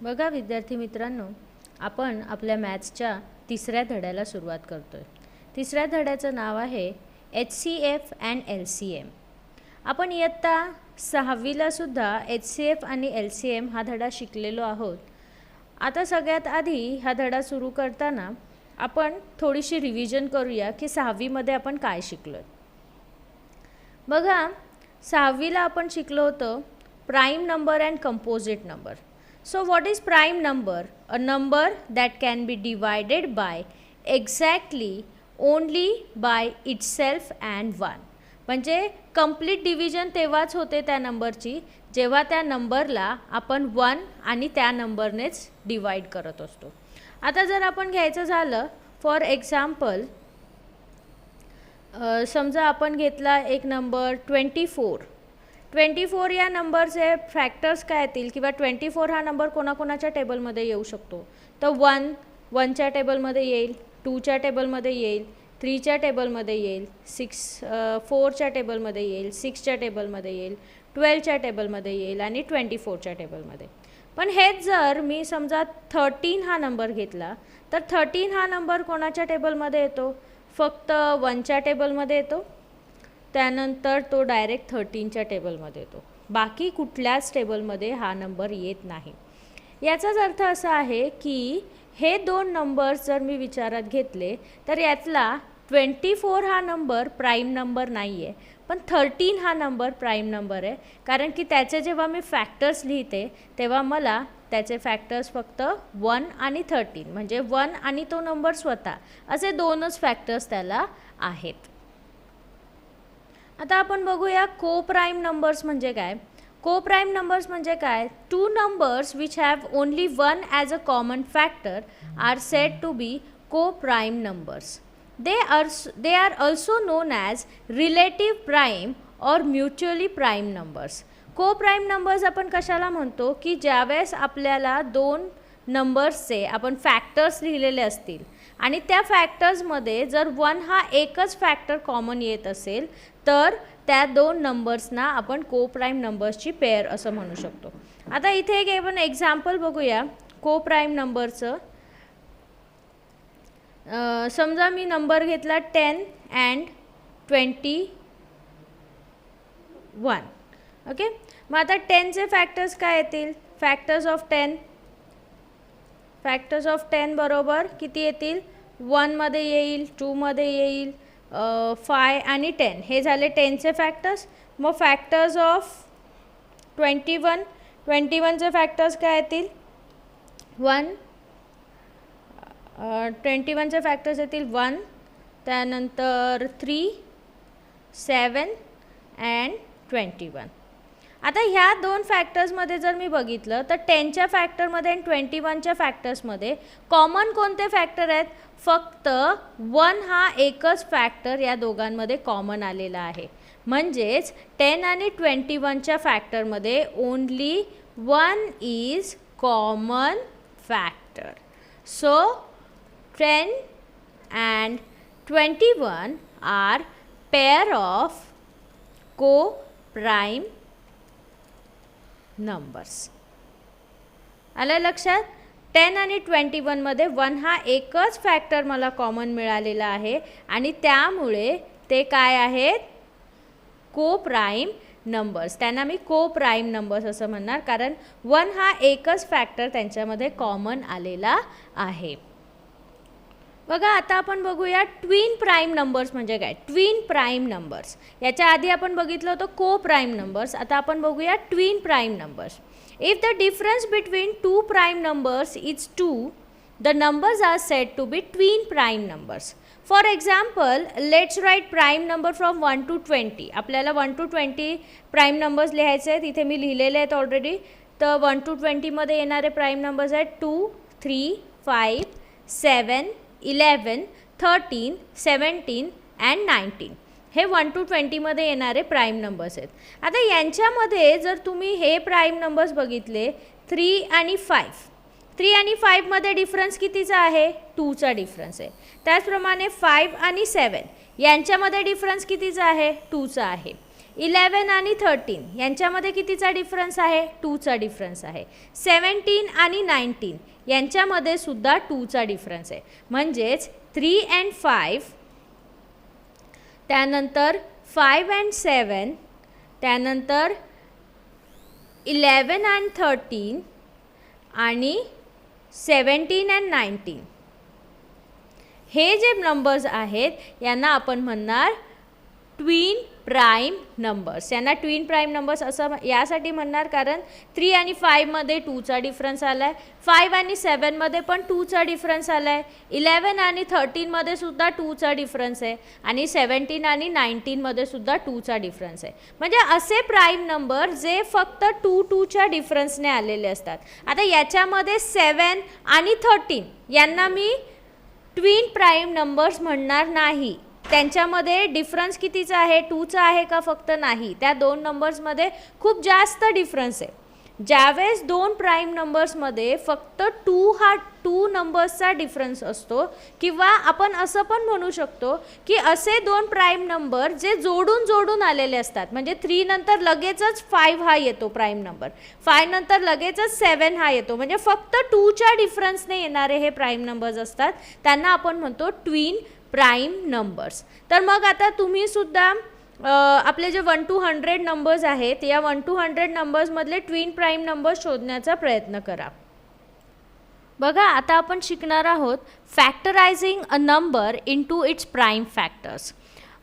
बघा विद्यार्थी मित्रांनो, आपण आपल्या मॅथ्सच्या तिसऱ्या धड्याला सुरुवात करतोय. तिसऱ्या धड्याचं नाव आहे HCF अँड LCM. आपण इयत्ता 6वीला सुद्धा HCF आणि LCM हा धडा शिकलेलो आहोत. आता सगळ्यात आधी हा धडा सुरू करताना आपण थोडीशी रिव्हिजन करूया की 6वीमध्ये आपण काय शिकलोय. बघा 6वीला आपण शिकलो होतो prime number and composite number. So what is prime number? A number that can be divided by exactly only by itself and 1. म्हणजे कंप्लीट डिव्हिजन तेव्हाच होते त्या नंबरची जेव्हा त्या नंबरला आपण 1 आणि त्या नंबरनेच डिवाइड करत असतो. आता जर आपण घ्यायचं झालं फॉर एक्झाम्पल, समजा आपण घेतला एक नंबर 24 या नंबरचे फॅक्टर्स काय येतील किंवा 24 हा नंबर कोणाकोणाच्या टेबलमध्ये येऊ शकतो. तर 1च्या टेबलमध्ये येईल, 2च्या टेबलमध्ये येईल, 3च्या टेबलमध्ये येईल, 4च्या टेबलमध्ये येईल, 6च्या टेबलमध्ये येईल, 12च्या टेबलमध्ये येईल आणि 24च्या टेबलमध्ये. पण हेच जर मी समजा 13 हा नंबर घेतला तर 13 हा नंबर कोणाच्या टेबलमध्ये येतो? फक्त 1च्या टेबलमध्ये येतो, त्यानंतर तो डायरेक्ट 13च्या टेबलमध्ये येतो. बाकी कुठल्याच टेबलमध्ये हा नंबर येत नाही. याचाच अर्थ असा आहे की हे दोन नंबर्स जर मी विचारात घेतले तर यातला 24 हा नंबर प्राईम नंबर नाही आहे, पण 13 हा नंबर प्राईम नंबर आहे. कारण की त्याचे जेव्हा मी फॅक्टर्स लिहिते तेव्हा मला त्याचे फॅक्टर्स फक्त 1 आणि 13 म्हणजे 1 आणि तो नंबर स्वतः असे दोनच फॅक्टर्स त्याला आहेत. आता आपण बघूया को-प्राइम नंबर्स म्हणजे काय. को-प्राइम नंबर्स म्हणजे काय? Two numbers which have only one as a common factor are said to be coprime numbers. They are also known as relative prime or mutually prime numbers. Coprime numbers आपण कशाला म्हणतो की ज्यावेळेस आपल्याला दोन नंबर्सचे आपण फॅक्टर्स लिहिलेले असतील आणि त्या फॅक्टर्समध्ये जर 1 हा एकच फॅक्टर कॉमन येत असेल तर त्या दोन नंबर्सना आपण को-प्राइम नंबर्सची पेअर असं म्हणू शकतो. आता इथे एक आपण एक्झाम्पल बघूया को-प्राइम नंबरचं. समजा मी नंबर घेतला 10 अँड 21. ओके, मग आता 10चे फॅक्टर्स काय येतील? फॅक्टर्स ऑफ 10 बरोबर किती येतील? 1 मध्ये येईल, 2 मध्ये येईल, 5 आणि 10 हे झाले 10चे फॅक्टर्स. मग फॅक्टर्स ऑफ 21चे फॅक्टर्स काय येतील? 21चे फॅक्टर्स येतील 1, त्यानंतर 3, 7 अँड 21. आता ह्या दोन फॅक्टर्समध्ये जर मी बघितलं तर 10च्या फॅक्टरमध्ये आणि 21च्या फॅक्टर्समध्ये कॉमन कोणते फॅक्टर आहेत? फक्त 1 हा एकच फॅक्टर या दोघांमध्ये कॉमन आलेला आहे. म्हणजेच 10 आणि 21च्या फॅक्टरमध्ये only 1 is common factor. So 10 and 21 are pair of coprime numbers. आलं लक्षात? 10 आणि 21 मध्ये 1 हा एकच फॅक्टर मला कॉमन मिळालेला आहे आणि त्यामुळे ते काय आहेत? Co-prime numbers. त्यांना मी को-प्राइम नंबर्स असं म्हणणार कारण 1 हा एकच फॅक्टर त्यांच्यामध्ये कॉमन आलेला आहे. बघा आता आपण बघूया ट्विन प्राइम नंबर्स म्हणजे काय. ट्विन प्राइम नंबर्स याच्या आधी आपण बघितलं होतं को-प्राइम नंबर्स. आता आपण बघूया twin prime numbers. If the difference between two prime numbers is 2, the numbers are said to be twin prime numbers. For example, let's write prime number from 1 to 20. आपल्याला 1 to 20 prime numbers लिहायचे आहेत. इथे मी लिहिलेले आहेत already. तर 1 to 20 मध्ये येणारे prime numbers आहेत 2, 3, 5, 7, 11, 13, 17 अँड 19. हे 1 to 20 मध्ये येणारे प्राइम नंबर्स आहेत. आता यांच्यामध्ये जर तुम्ही हे प्राइम नंबर्स बघितले 3 आणि 5, 3 आणि 5 मध्ये डिफरन्स कितीचा आहे? 2चा डिफरन्स आहे. त्याचप्रमाणे 5 आणि 7 यांच्यामध्ये डिफरन्स कितीचा आहे? 2चा आहे. 11 आणि 13 यांच्यामध्ये कितीचा डिफरन्स आहे? 2चा डिफरन्स आहे. 17 आणि 19 यांच्यामध्ये सुद्धा 2चा डिफरन्स आहे. म्हणजेच 3 and 5, त्यानंतर 5 and 7, त्यानंतर 11 and 13 आणि 17 and 19 हे जे नंबर्स आहेत यांना आपण म्हणणार ट्विन प्राईम नंबर्स. यांना ट्विन प्राईम नंबर्स असं यासाठी म्हणणार कारण 3 आणि 5मध्ये 2चा डिफरन्स आला आहे, 5 आणि 7मध्ये पण 2चा डिफरन्स आला आहे, 11 आणि 13मध्ये सुद्धा 2चा डिफरन्स आहे आणि 17 आणि 19मध्ये सुद्धा 2चा डिफरन्स आहे. म्हणजे असे प्राईम नंबर जे फक्त 2च्या डिफरन्सने आलेले असतात. आता याच्यामध्ये 7 आणि 13 यांना मी ट्विन प्राईम नंबर्स म्हणणार नाही. त्यांच्यामध्ये डिफरन्स कितीचा आहे? 2चा आहे का फक्त? नाही, त्या दोन नंबर्समध्ये खूप जास्त डिफरन्स आहे. ज्यावेळेस दोन प्राईम नंबर्समध्ये फक्त 2 नंबर्सचा डिफरन्स असतो किंवा आपण असं पण म्हणू शकतो की असे दोन प्राईम नंबर जे जोडून आलेले असतात. म्हणजे 3 नंतर लगेचच 5 हा येतो प्राईम नंबर, 5 नंतर लगेचच 7 हा येतो. म्हणजे फक्त 2च्या डिफरन्सने येणारे हे प्राईम नंबर्स असतात. त्यांना आपण म्हणतो ट्विन प्राईम नंबर्स. तर मग आता तुम्ही सुद्धा आपले जे 1 to 100 नंबर्स आहेत या 1 to 100 नंबर्समधले ट्विन प्राईम नंबर्स शोधण्याचा प्रयत्न करा. बघा आता आपण शिकणार आहोत factorising a number into its prime factors.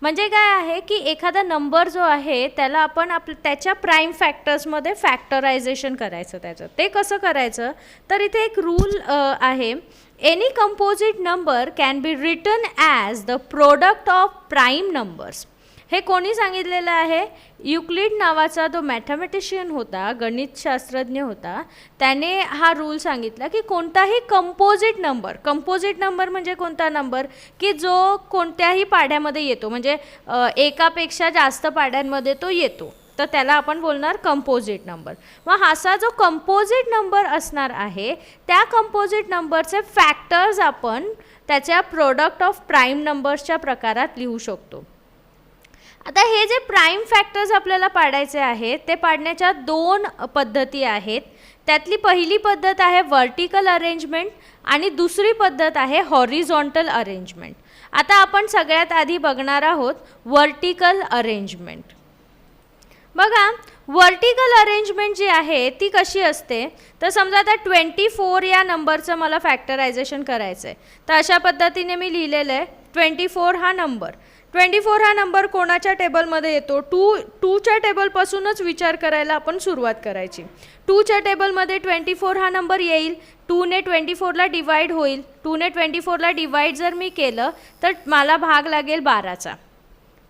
म्हणजे काय आहे की एखादा नंबर जो आहे त्याला आपण त्याच्या प्राईम फॅक्टर्समध्ये फॅक्टरायझेशन करायचं. त्याचं ते कसं करायचं तर इथे एक रूल आहे. Any composite number can be written as the product of prime numbers. हे कोणी सांगितलेलं आहे? युक्लिड नावाचा जो मॅथमॅटिशियन होता, गणितशास्त्रज्ञ होता, त्याने हा रूल सांगितला की कोणताही कंपोजिट नंबर म्हणजे कोणता नंबर की जो कोणत्याही पाढ्यामध्ये येतो, म्हणजे एकापेक्षा जास्त पाढ्यांमध्ये तो येतो, तर त्याला आपण बोलणार कंपोजिट नंबर. मग असा जो कंपोजिट नंबर असणार आहे त्या कंपोजिट नंबरचे फॅक्टर्स आपण त्याच्या प्रोडक्ट ऑफ प्राईम नंबर्सच्या प्रकारात लिहू शकतो. आता हे जे प्राईम फॅक्टर्स आपल्याला पाडायचे आहेत ते पाडण्याच्या 2 पद्धती आहेत. त्यातली पहिली पद्धत आहे व्हर्टिकल अरेंजमेंट आणि दुसरी पद्धत आहे हॉरिझॉन्टल अरेंजमेंट. आता आपण सगळ्यात आधी बघणार आहोत व्हर्टिकल अरेंजमेंट. बघा व्हर्टिकल अरेंजमेंट जी आहे ती कशी असते तर समजा आता 24 या नंबरचं मला फॅक्टरायझेशन करायचं आहे. तर अशा पद्धतीने मी लिहिलेलं आहे 24 हा नंबर. 24 हा नंबर कोणाच्या टेबलमध्ये येतो? 2च्या टेबलपासूनच विचार करायला आपण सुरुवात करायची. 2च्या टेबलमध्ये 24 हा नंबर येईल. 2ने 24ला डिवाईड होईल. 2ने 24ला डिवाईड जर मी केलं तर मला भाग लागेल 12चा,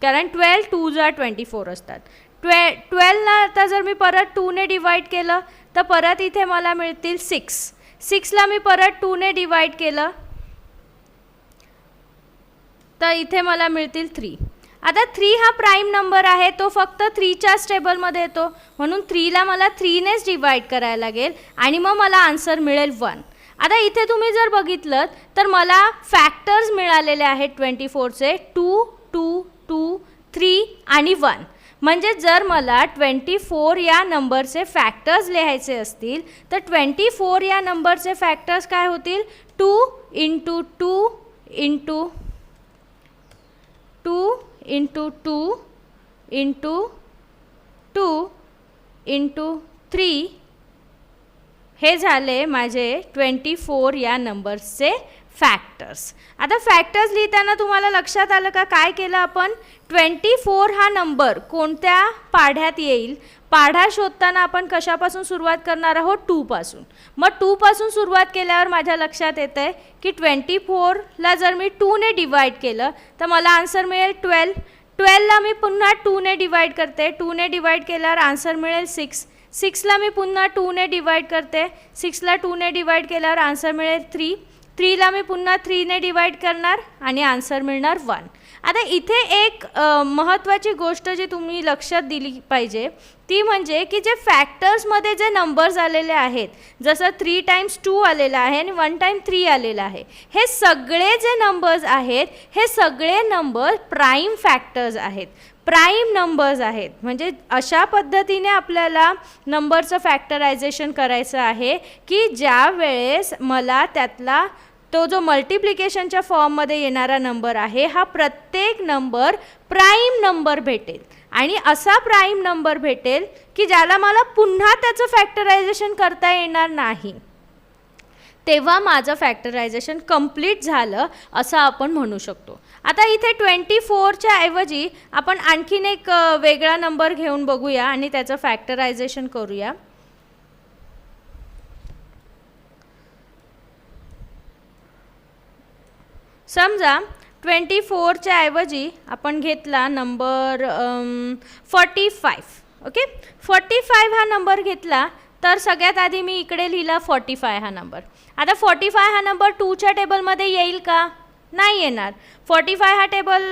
कारण 12 2 जा 24 असतात. 12ला आता जर मी परत 2ने डिवाईड केलं तर परत इथे मला मिळतील 6. 6ला मी परत 2ने डिवाईड केलं तर इथे मला मिळतील 3. आता 3 हा प्राईम नंबर आहे, तो फक्त 3च्याच टेबलमध्ये येतो, म्हणून 3ला मला 3नेच डिवाईड करायला लागेल आणि मग मला आन्सर मिळेल 1. आता इथे तुम्ही जर बघितलं तर मला फॅक्टर्स मिळालेले आहेत 24चे 2, 2, 2, 3 आणि 1. म्हणजे जर मला 24 या नंबरचे फॅक्टर्स लिहायचे असतील तर 24 या नंबरचे फॅक्टर्स काय होतील? 2 into 2 into 2 into 2 into 2 into 3 हे झाले माझे 24 या नंबर्सचे फॅक्टर्स. आता फॅक्टर्स लिहिताना तुम्हाला लक्षात आलं का काय केलं आपण? 24 हा नंबर कोणत्या पाढ्यात येईल? पाढा शोधताना आपण कशापासून सुरुवात करणार आहोत? 2 पासून. मग 2 पासून सुरुवात केल्यावर माझ्या लक्षात येतं आहे की 24ला जर मी 2ने डिवाईड केलं तर मला आन्सर मिळेल 12. 12ला मी पुन्हा 2ने डिवाईड करते. 2ने डिवाईड केल्यावर आन्सर मिळेल 6. 6ला मी पुन्हा 2ने डिवाईड करते. 6ला 2ने डिवाईड केल्यावर आन्सर मिळेल 3. 3ला मी पुन्हा 3ने डिवाईड करणार आणि आन्सर मिळणार 1. आता इथे एक महत्त्वाची गोष्ट जी तुम्ही लक्षात दिली पाहिजे ती म्हणजे की जे फॅक्टर्समध्ये जे नंबर्स आलेले आहेत, जसं 3 टाइम्स 2 आलेलं आहे आणि 1 टाइम 3 आलेलं आहे, हे सगळे जे नंबर्स आहेत हे सगळे नंबर प्राईम फॅक्टर्स आहेत. प्राईम नंबर्स आहेत. म्हणजे अशा पद्धतीने आपल्याला नंबरचं फॅक्टरायझेशन करायचं आहे की ज्या वेळेस मला त्यातला तो जो मल्टिप्लिकेशनच्या फॉर्ममध्ये येणारा नंबर आहे हा प्रत्येक नंबर प्राईम नंबर भेटेल आणि असा प्राईम नंबर भेटेल की ज्याला मला पुन्हा त्याचं फॅक्टरायझेशन करता येणार नाही, तेव्हा माझं फॅक्टरायझेशन कंप्लीट झालं असं आपण म्हणू शकतो. आता इथे 24च्या ऐवजी आपण आणखीन एक वेगळा नंबर घेऊन बघूया आणि त्याचं फॅक्टरायझेशन करूया. समजा 24च्या ऐवजी आपण घेतला नंबर 45. ओके, 45 हा नंबर घेतला तर सगळ्यात आधी मी इकडे लिहिला 45 हा नंबर. आता 45 हा नंबर 2च्या टेबलमध्ये येईल का? नाही येणार. 45 हा टेबल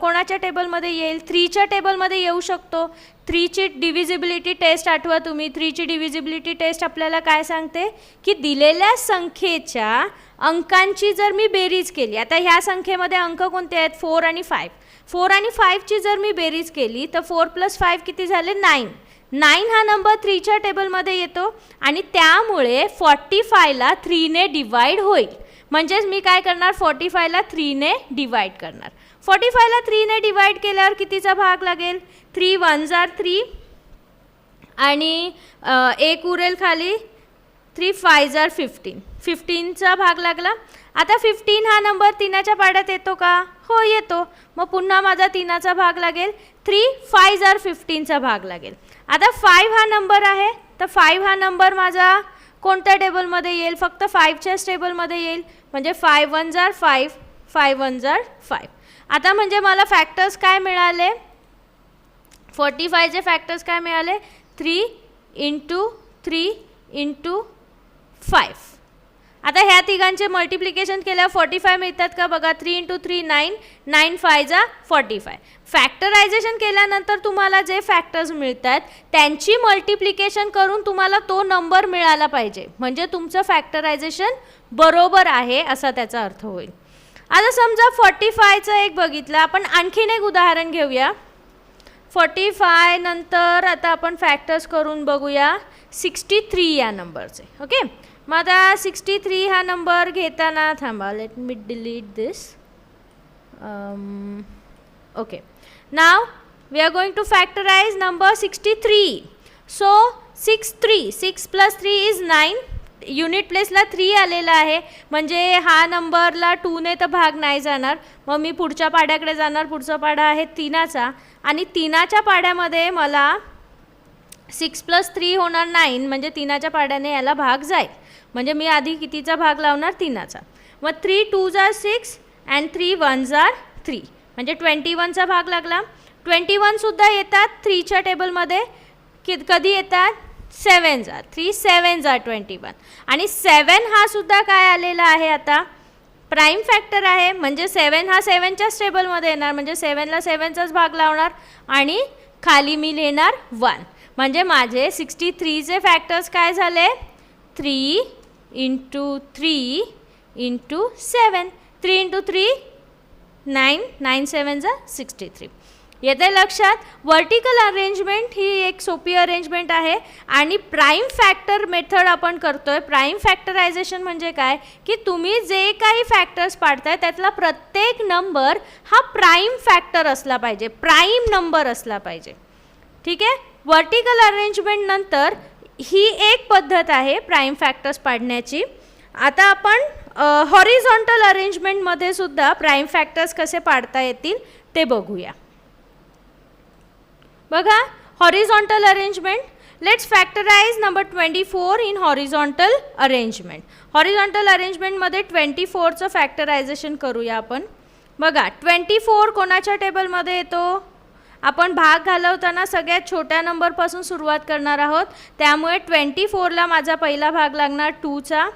कोणाच्या टेबलमध्ये येईल? 3च्या टेबलमध्ये येऊ शकतो. 3ची डिव्हिजिबिलिटी टेस्ट आठवा तुम्ही. 3ची डिव्हिजिबिलिटी टेस्ट आपल्याला काय सांगते की दिलेल्या संख्येच्या अंकांची जर मी बेरीज केली, आता ह्या संख्येमध्ये अंक कोणते आहेत? 4 आणि 5. 4 आणि 5ची जर मी बेरीज केली तर 4 + 5 किती झाले? 9. 9 हा नंबर 3च्या टेबलमध्ये येतो आणि त्यामुळे 45ला 3ने डिवाइड होईल. म्हणजेच मी काय करणार? 45ला 3ने डिवाइड करणार. 45ला 3ने डिवाइड केल्यावर कितीचा भाग लागेल? 3 1s are 3 आणि एक उरेल खाली. 3 5s are 15. 15चा भाग लागला. आता 15 हा नंबर 3च्या पाड्यात येतो का? हो येतो. मग पुन्हा माझा 3चा भाग लागेल. 3 5s are 15चा भाग लागेल. आता 5 हा नंबर आहे तर 5 हा नंबर माझा कोणत्या टेबलमध्ये येईल? फक्त 5च्याच टेबलमध्ये येईल. म्हणजे 5 1s are 5, 5 1s are 5. आता म्हणजे मला फॅक्टर्स काय मिळाले? 45चे फॅक्टर्स काय मिळाले? 3 × 3 × 5. आता ह्या तिघांचे मल्टिप्लिकेशन केल्यावर 45 मिळतात का? बघा, 3 × 3 9, 9 5 45. फॅक्टरायझेशन केल्यानंतर तुम्हाला जे फॅक्टर्स मिळतात त्यांची मल्टिप्लिकेशन करून तुम्हाला तो नंबर मिळाला पाहिजे, म्हणजे तुमचं फॅक्टरायझेशन बरोबर आहे असा त्याचा अर्थ होईल. आता समजा 45चं एक बघितलं, आपण आणखीन एक उदाहरण घेऊया. 45 नंतर आता आपण फॅक्टर्स करून बघूया 63 या नंबरचे. ओके, मग आता 63 हा नंबर घेताना थांबा, let me delete this. Okay, now we are going to factorise number 63. So 6 + 3 is 9. Unit प्लेसला 3 आलेला आहे म्हणजे हा नंबरला 2ने तर भाग नाही जाणार. मग मी पुढच्या पाड्याकडे जाणार. पुढचा पाडा आहे 3चा आणि 3च्या पाड्यामध्ये मला 6 + 3 होणार 9, म्हणजे 3च्या पाड्याने याला भाग जाईल. म्हणजे मी आधी कितीचा भाग लावणार? 3चा. मग 3 2s are 6 and 3 1s are 3, म्हणजे 21चा भाग लागला. 21सुद्धा येतात 3च्या टेबलमध्ये. कधी येतात? 7s are 3, 7s are 21. आणि 7 हा सुद्धा काय आलेला आहे? आता प्राईम फॅक्टर आहे, म्हणजे 7 हा 7च्याच टेबलमध्ये येणार. म्हणजे 7ला 7चाच भाग लावणार आणि खाली मी लिहिणार 1. म्हणजे माझे 63चे फॅक्टर्स काय झाले? 3 × 3 × 7. 3 × 3 9, 9 7s are 63. येते लक्षात? वर्टिकल अरेंजमेंट ही एक सोपी अरेंजमेंट आहे आणि प्राईम फॅक्टर मेथड आपण करतोय. प्राईम फॅक्टरायझेशन म्हणजे काय की तुम्ही जे काही फॅक्टर्स पाडताय त्यातला प्रत्येक नंबर हा प्राईम फॅक्टर असला पाहिजे, प्राईम नंबर असला पाहिजे. ठीक आहे, वर्टिकल अरेंजमेंट नंतर ही एक पद्धत आहे प्राईम फॅक्टर्स पाडण्याची. आता आपण हॉरिझॉन्टल अरेंजमेंटमध्ये सुद्धा प्राईम फॅक्टर्स कसे पाडता येतील ते बघूया. बघा, horizontal arrangement. Let's factorise number 24 in horizontal arrangement. Horizontal अरेंजमेंटमध्ये 24चं फॅक्टरायझेशन करूया आपण. बघा, 24 कोणाच्या टेबलमध्ये येतो? आपण भाग घालवताना सगळ्यात छोट्या नंबरपासून सुरुवात करणार आहोत, त्यामुळे 24ला माझा पहिला भाग लागणार 2चा.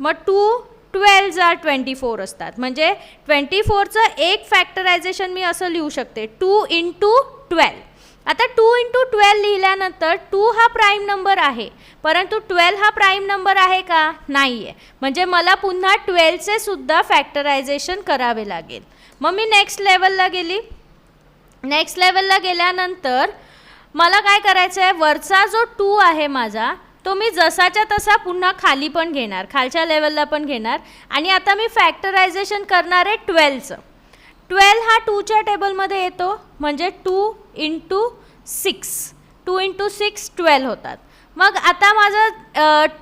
मग 2 12s are 24 असतात. म्हणजे 24चं एक फॅक्टरायझेशन मी असं लिहू शकते, 2 × 12. आता 2 × 12 लिहिल्यानंतर 2 हा प्राईम नंबर आहे, परंतु 12 हा प्राईम नंबर आहे का? नाही आहे. म्हणजे मला पुन्हा 12चे सुद्धा फॅक्टरायझेशन करावे लागेल. मग मी नेक्स्ट लेवलला गेली. नेक्स्ट लेवलला गेल्यानंतर मला काय करायचं आहे, वरचा जो 2 आहे माझा तो मी जसाच्या तसा पुन्हा खाली पण घेणार, खालच्या लेवलला पण घेणार. आणि आता मी फॅक्टरायझेशन करणार आहे 12चं. 12 हा 2च्या टेबलमध्ये येतो, म्हणजे 2 × 6, 2 × 6 12 होतात. मग आता माझा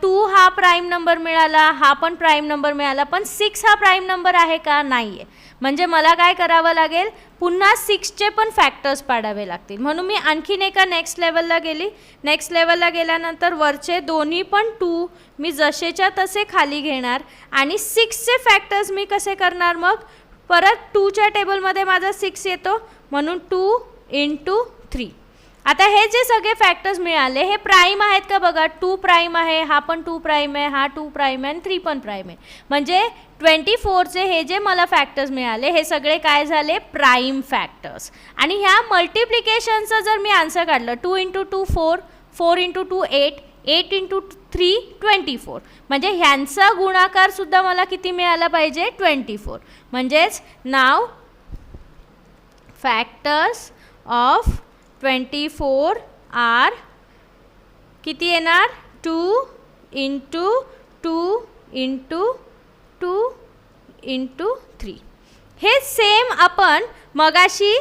2 हा प्राईम नंबर मिळाला, हा पण प्राईम नंबर मिळाला, पण 6 हा प्राईम नंबर आहे का, नाही आहे. म्हणजे मला काय करावं लागेल, पुन्हा 6चे पण फॅक्टर्स पाडावे लागतील. म्हणून मी आणखीन एका नेक्स्ट लेवलला गेली. नेक्स्ट लेवलला गेल्यानंतर वरचे दोन्ही पण 2 मी जसेच्या तसे खाली घेणार आणि 6चे फॅक्टर्स मी कसे करणार, मग परत 2च्या टेबलमध्ये माझा 6 येतो, म्हणून 2 × 3. आता हे जे सगळे फॅक्टर्स मिळाले हे प्राईम आहेत का बघा, 2 प्राईम आहे, हा पण 2 प्राईम आहे, हा 2 प्राईम आहे आणि 3 पण प्राईम आहे. म्हणजे 24चे हे जे मला फॅक्टर्स मिळाले हे सगळे काय झाले, प्राईम फॅक्टर्स. आणि ह्या मल्टिप्लिकेशनचं जर मी आन्सर काढलं, 2 × 2 4, 4 × 2 8, 8 × 3 24. म्हणजे ह्यांचा गुणाकारसुद्धा मला किती मिळाला पाहिजे, 24. म्हणजेच नाव फॅक्टर्स ऑफ 24 आर किती येणार, 2 × 2 × 2 × 3. हे सेम आपण मगाशी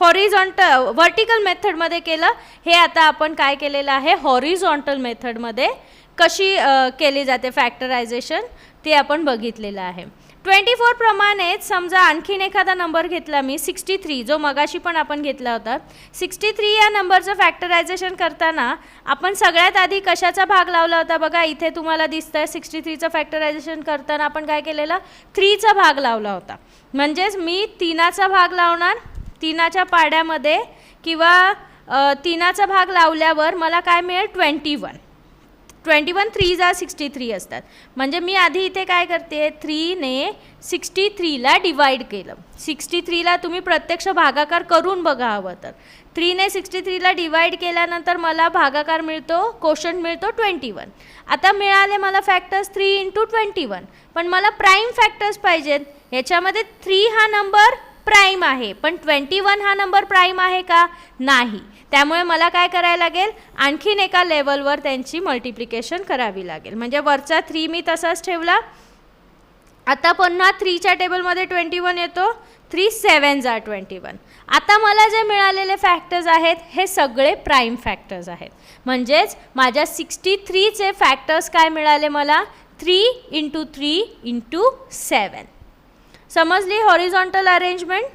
हॉरिझॉन्टल व्हर्टिकल मेथडमध्ये केलं, हे आता आपण काय केलेलं आहे, हॉरिझॉन्टल मेथडमध्ये कशी केली जाते फॅक्टरायझेशन ते आपण बघितलेलं आहे. 24 प्रमाणेच समजा आणखीन एखादा नंबर घेतला मी 63, जो मगाशी पण आपण घेतला होता. 63 या नंबरचं फॅक्टरायझेशन करताना आपण सगळ्यात आधी कशाचा भाग लावला होता बघा, इथे तुम्हाला दिसतंय 63चं फॅक्टरायझेशन करताना आपण काय केलेलं, 3चा भाग लावला होता. म्हणजेच मी 3चा भाग लावणार, 3च्या पाड्यामध्ये किंवा 3चा भाग लावल्यावर मला काय मिळेल, 21. 3 जा 63 असतात. म्हणजे मी आधी इथे काय करते, 3ने 63ला डिवाइड केलं. 63ला तुम्ही प्रत्यक्ष भागाकार करून बघा हवं तर. 3ने 63ला डिवाइड केल्यानंतर मला भागाकार मिळतो, कोशंट मिळतो 21. आता मिळाले मला फॅक्टर्स 3 × 21, पण मला प्राईम फॅक्टर्स पाहिजेत. याच्यामध्ये 3 हा नंबर प्राईम आहे, पण 21 हा नंबर प्राईम आहे का, नाही. त्यामुळे मला काय करायला लागेल, आणखीन एका लेवलवर त्यांची मल्टिप्लिकेशन करावी लागेल. म्हणजे वरचा 3 मी तसाच ठेवला. आता पुन्हा 3च्या टेबलमध्ये 21 येतो, 3 7 जा 21. आता मला जे मिळालेले फॅक्टर्स आहेत हे सगळे प्राईम फॅक्टर्स आहेत. म्हणजेच माझ्या 63चे फॅक्टर्स काय मिळाले मला, 3 × 3 × 7. समजली हॉरिझॉन्टल अरेंजमेंट.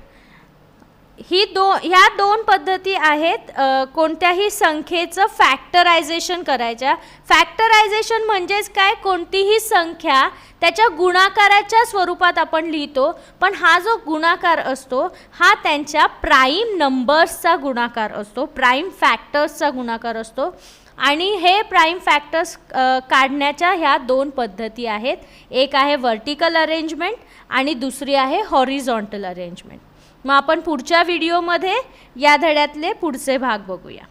ह्या दोन पद्धती आहेत कोणत्याही संख्येचं फॅक्टरायझेशन करायच्या. फॅक्टरायझेशन म्हणजेच काय, कोणतीही संख्या त्याच्या गुणाकाराच्या स्वरूपात आपण लिहितो, पण हा जो गुणाकार असतो हा त्यांच्या प्राईम नंबर्सचा गुणाकार असतो, प्राईम फॅक्टर्सचा गुणाकार असतो. आणि हे प्राईम फॅक्टर्स काढण्याच्या ह्या दोन पद्धती आहेत. एक आहे व्हर्टिकल अरेंजमेंट आणि दुसरी आहे हॉरिझॉन्टल अरेंजमेंट. मग आपण पुढच्या व्हिडिओमध्ये या धड्यातले पुढचे भाग बघूया.